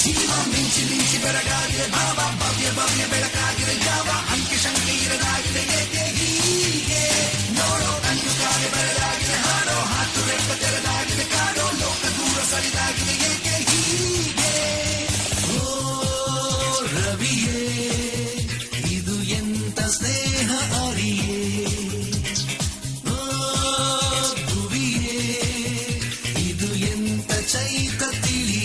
ಜೀವ ಮಿಂಚಿ ಮಿಂಚಿ ಬೆರಗಾಗಿದೆ ಭಾವ ಭವ್ಯ ಭವ್ಯ ಬೆಳಕಾಗಿದೆ ಯಾವ ಅಂಕಿ ಶಂಕೆ ಇರದಾಗಿದೆ ಏಕೆ ಹೀಗೆ ನೋಡೋ ಕಣ್ಣು ಕಾಗೆ ಬರಲಾಗಿದೆ ಹಾಡೋ ಹಾತು ರೆಪ್ಪ ತೆರೆದಾಗಿದೆ ಕಾಡೋ ಲೋಕ ದೂರ ಸರಿದಾಗಿದೆ ಏಕೆ ಹೀಗೆ ಓ ರವಿಯೇ ಇದು ಎಂತ ಸ್ನೇಹ ಅರಿಯೇ ಓ ಭುವಿಯೇ ಇದು ಎಂತ ಚೈತ ತಿಳಿಯೇ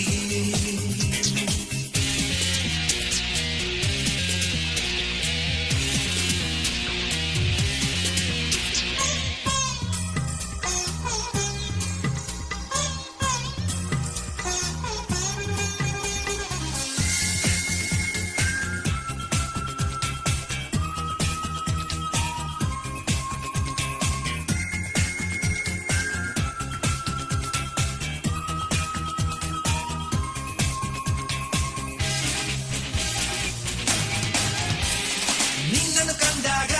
ನಿನ್ನನ್ನು ಕಂಡಾಗ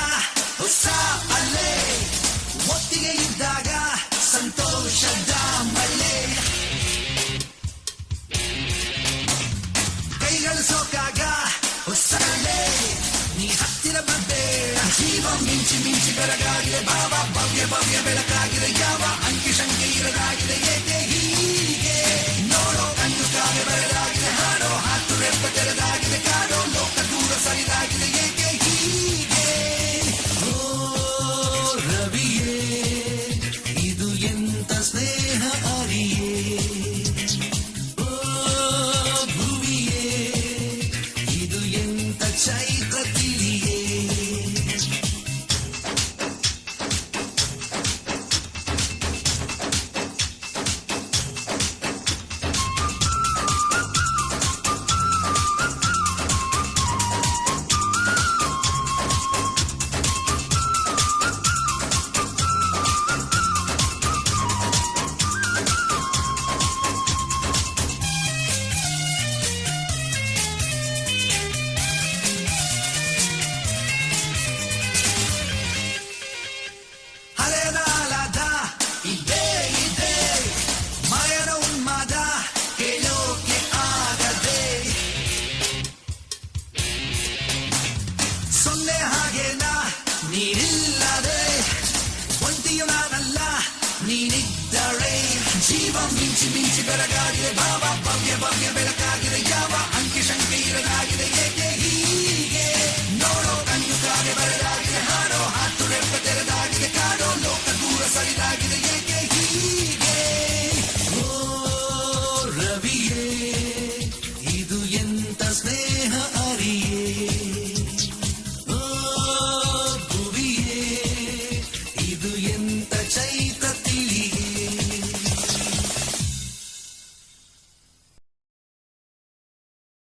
ಹೊಸ ಅಲೆ ಒತ್ತಿಗೆ ಇದ್ದಾಗ ಸಂತೋಷದ ಮಳೆ ಕೈಗಳು ಸೋಕಾಗ ಹೊಸ ಅಲೆ ನೀ ಹತ್ತಿರ ಬಂದೆ ಜೀವ ಮಿಂಚಿ ಮಿಂಚಿ ಬೆರಗಾಗಿದೆ ಭಾವ ಭವ್ಯ ಭವ್ಯ ಬೆಳಕಾಗಿದೆ ಯಾವ ಅಂಕಿ ಶಂಕೆ ಇರದಾಗಿದೆ ಏಕೆ ಹೀಗೆ ನೋಡೋ ಕಣ್ಣು ಕಾಗೆ ಬರಲಾಗಿದೆ ಹಾಡೋ ಹಾತು ರೆಪ್ಪ ತೆರೆದಾಗಿದೆ ಕಾಡೋ ಲೋಕ ದೂರ ಸರಿದಾಗಿದೆ ಏಕೆ ಹೀಗೆ ಓ ರವಿಯೇ ಇದು ಎಂತ ಸ್ನೇಹ ಅರಿಯೇ ಓ ಭುವಿಯೇ ಇದು ಎಂತ ಚೈತ್ರ ತಿಳಿಯೇ ಹಳೆದಾಲದ ಇದೇ ಇದೆ ಮಯನ ಉನ್ಮಾದ ಕೇಳೋಕೆ ಆಗದೆ ಸೊನ್ನೆ ಹಾಗೇನ ನೀನಿಲ್ಲದೆ ಒಂಟಿಯು ನಾನಲ್ಲ ನೀನಿದ್ದಳೆ ಜೀವ ಮಿಂಚಿ ಮಿಂಚಿ ಬೆರಗಾಗಿದೆ ಭಾವ ಭವ್ಯ ಭವ್ಯ ಬೆಳಕಾಗಿದೆ ಯಾವ ಅಂಕಿ ಶಂಕೆ ಇರದಾಗಿದೆ ಏಕೆ ಹೀಗೆ ನೋಡೋ ಕಣ್ಣು ಕಾಗೆ ಬರಲಾಗಿದೆ ಹಾಡೋ ಹಾತು ರೆಪ್ಪ ತೆರೆದಾಗಿದೆ ಕಾಡೋ ಲೋಕ ದೂರ ಸರಿದಾಗಿದೆ ಏಕೆ ಹೀಗೆ ಓ ರವಿಯೇ